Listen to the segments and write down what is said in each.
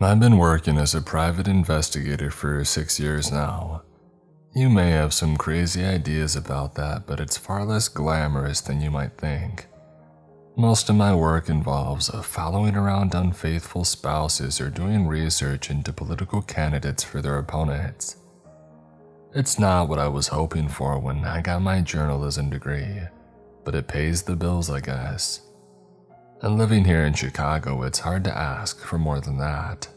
I've been working as a private investigator for 6 years now. You may have some crazy ideas about that, but it's far less glamorous than you might think. Most of my work involves following around unfaithful spouses or doing research into political candidates for their opponents. It's not what I was hoping for when I got my journalism degree, but it pays the bills, I guess. And living here in Chicago, it's hard to ask for more than that.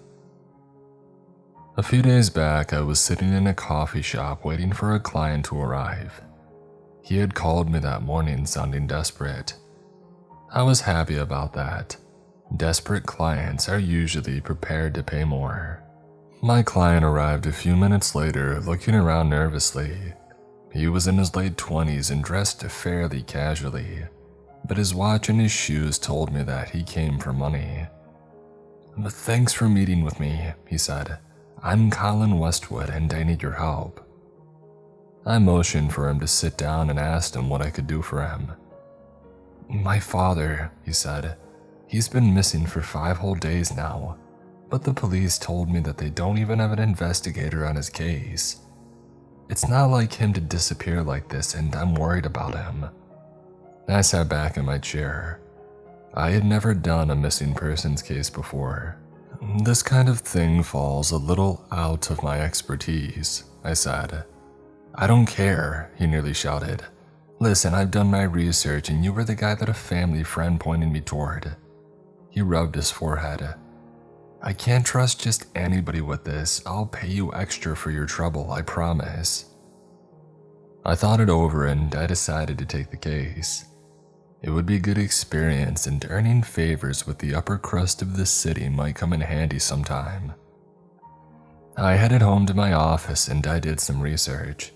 A few days back, I was sitting in a coffee shop waiting for a client to arrive. He had called me that morning sounding desperate. I was happy about that. Desperate clients are usually prepared to pay more. My client arrived a few minutes later, looking around nervously. He was in his late 20s and dressed fairly casually, but his watch and his shoes told me that he came for money. "But thanks for meeting with me," he said. "I'm Colin Westwood and I need your help." I motioned for him to sit down and asked him what I could do for him. "My father," he said. "He's been missing for 5 whole days now, but the police told me that they don't even have an investigator on his case. It's not like him to disappear like this and I'm worried about him." I sat back in my chair. I had never done a missing persons case before. "This kind of thing falls a little out of my expertise," I said. "I don't care," he nearly shouted. "Listen, I've done my research and you were the guy that a family friend pointed me toward." He rubbed his forehead. "I can't trust just anybody with this. I'll pay you extra for your trouble, I promise." I thought it over and I decided to take the case. It would be a good experience, and earning favors with the upper crust of the city might come in handy sometime. I headed home to my office and I did some research.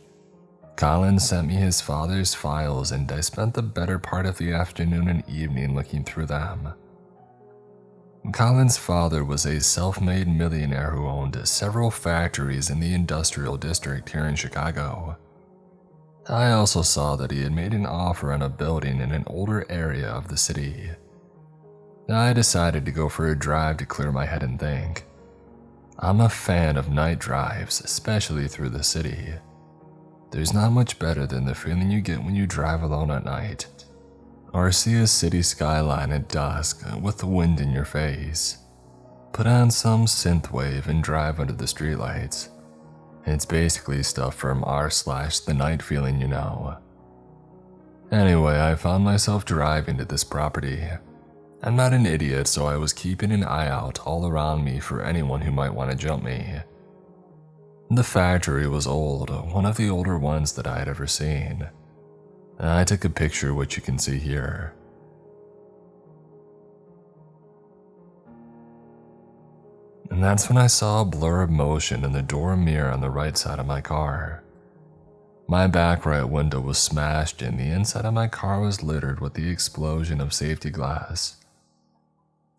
Colin sent me his father's files and I spent the better part of the afternoon and evening looking through them. Colin's father was a self-made millionaire who owned several factories in the industrial district here in Chicago. I also saw that he had made an offer on a building in an older area of the city. I decided to go for a drive to clear my head and think. I'm a fan of night drives, especially through the city. There's not much better than the feeling you get when you drive alone at night, or see a city skyline at dusk with the wind in your face. Put on some synthwave and drive under the streetlights. It's basically stuff from r/the night feeling, you know. Anyway, I found myself driving to this property. I'm not an idiot, so I was keeping an eye out all around me for anyone who might want to jump me. The factory was old, one of the older ones that I had ever seen. I took a picture, which you can see here. And that's when I saw a blur of motion in the door mirror on the right side of my car. My back right window was smashed and the inside of my car was littered with the explosion of safety glass.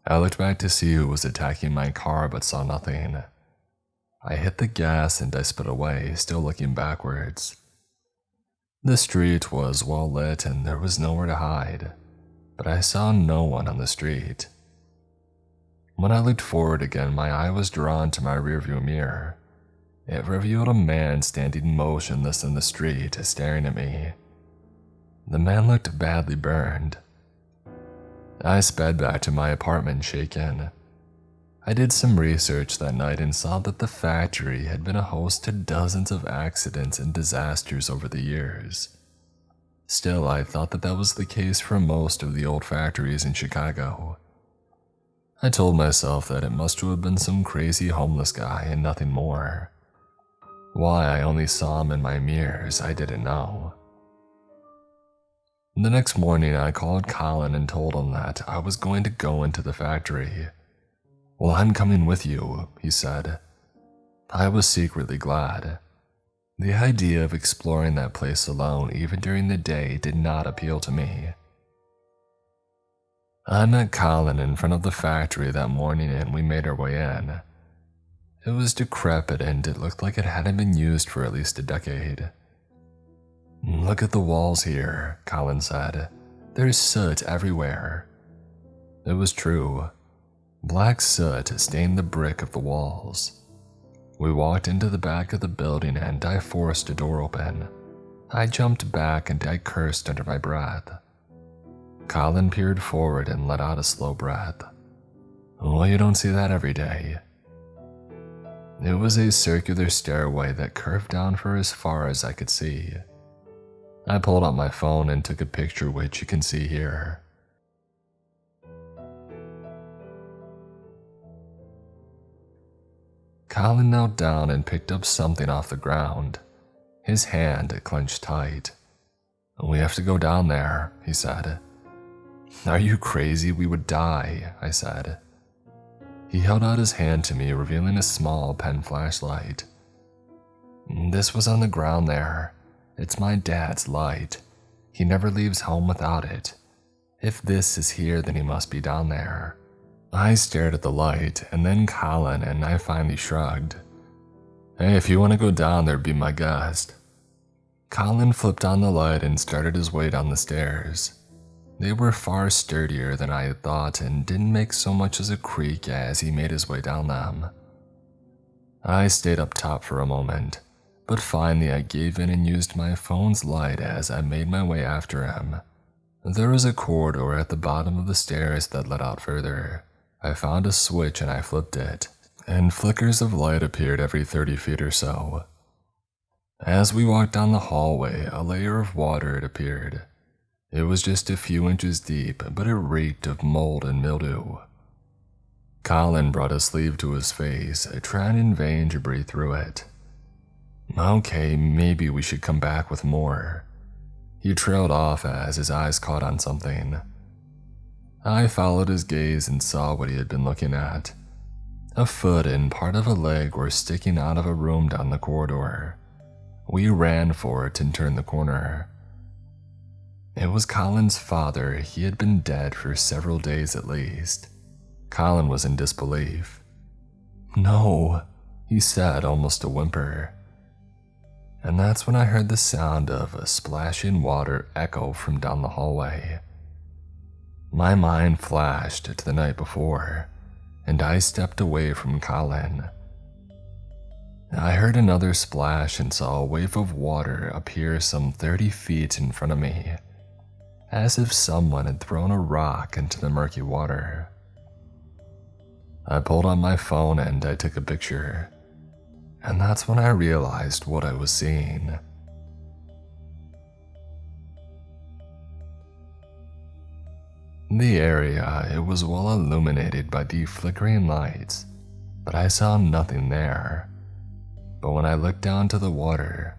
I looked back to see who was attacking my car but saw nothing. I hit the gas and I sped away, still looking backwards. The street was well lit and there was nowhere to hide, but I saw no one on the street. When I looked forward again, my eye was drawn to my rearview mirror. It revealed a man standing motionless in the street, staring at me. The man looked badly burned. I sped back to my apartment, shaken. I did some research that night and saw that the factory had been a host to dozens of accidents and disasters over the years. Still, I thought that was the case for most of the old factories in Chicago. I told myself that it must have been some crazy homeless guy and nothing more. Why I only saw him in my mirrors, I didn't know. The next morning, I called Colin and told him that I was going to go into the factory. "Well, I'm coming with you," he said. I was secretly glad. The idea of exploring that place alone, even during the day, did not appeal to me. I met Colin in front of the factory that morning and we made our way in. It was decrepit and it looked like it hadn't been used for at least a decade. "Look at the walls here," Colin said. "There's soot everywhere." It was true. Black soot stained the brick of the walls. We walked into the back of the building and I forced a door open. I jumped back and I cursed under my breath. Colin peered forward and let out a slow breath. Well, you don't see that every day. It was a circular stairway that curved down for as far as I could see. I pulled out my phone and took a picture, which you can see here. Colin knelt down and picked up something off the ground. His hand clenched tight. We have to go down there, he said. Are you crazy? We would die, I said. He held out his hand to me, revealing a small pen flashlight. This was on the ground there. It's my dad's light. He never leaves home without it. If this is here, then he must be down there. I stared at the light, and then Colin, and I finally shrugged. Hey, if you want to go down there, be my guest. Colin flipped on the light and started his way down the stairs. They were far sturdier than I had thought and didn't make so much as a creak as he made his way down them. I stayed up top for a moment, but finally I gave in and used my phone's light as I made my way after him. There was a corridor at the bottom of the stairs that led out further. I found a switch and I flipped it, and flickers of light appeared every 30 feet or so. As we walked down the hallway, a layer of water had appeared. It was just a few inches deep, but it reeked of mold and mildew. Colin brought a sleeve to his face, trying in vain to breathe through it. Okay, maybe we should come back with more. He trailed off as his eyes caught on something. I followed his gaze and saw what he had been looking at. A foot and part of a leg were sticking out of a room down the corridor. We ran for it and turned the corner. It was Colin's father. He had been dead for several days at least. Colin was in disbelief. No, he said, almost a whimper. And that's when I heard the sound of a splashing water echo from down the hallway. My mind flashed to the night before, and I stepped away from Colin. I heard another splash and saw a wave of water appear some 30 feet in front of me, as if someone had thrown a rock into the murky water. I pulled out my phone and I took a picture, and that's when I realized what I was seeing. The area, it was well illuminated by the flickering lights, but I saw nothing there. But when I looked down to the water,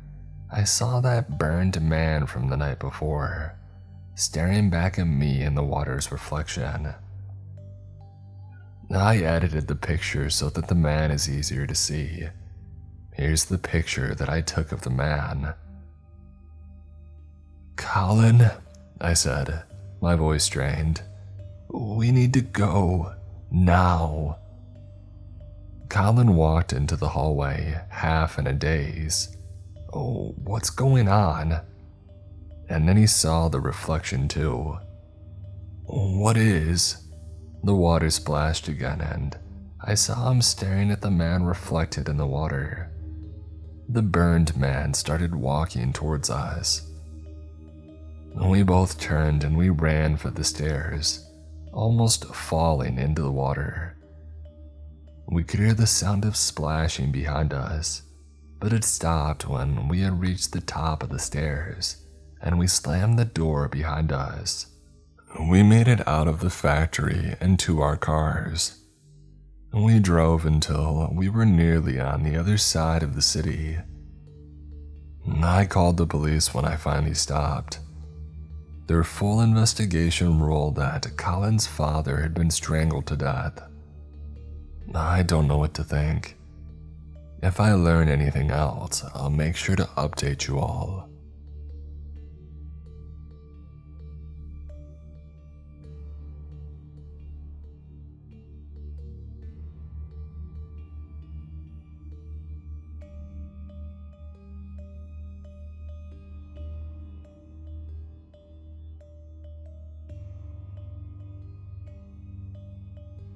I saw that burned man from the night before, staring back at me in the water's reflection. I edited the picture so that the man is easier to see. Here's the picture that I took of the man. Colin, I said, my voice strained. We need to go, now. Colin walked into the hallway, half in a daze. Oh, what's going on? And then he saw the reflection too. What is? The water splashed again and I saw him staring at the man reflected in the water. The burned man started walking towards us. We both turned and we ran for the stairs, almost falling into the water. We could hear the sound of splashing behind us, but it stopped when we had reached the top of the stairs, and we slammed the door behind us. We made it out of the factory and to our cars. We drove until we were nearly on the other side of the city. I called the police when I finally stopped. Their full investigation ruled that Colin's father had been strangled to death. I don't know what to think. If I learn anything else, I'll make sure to update you all.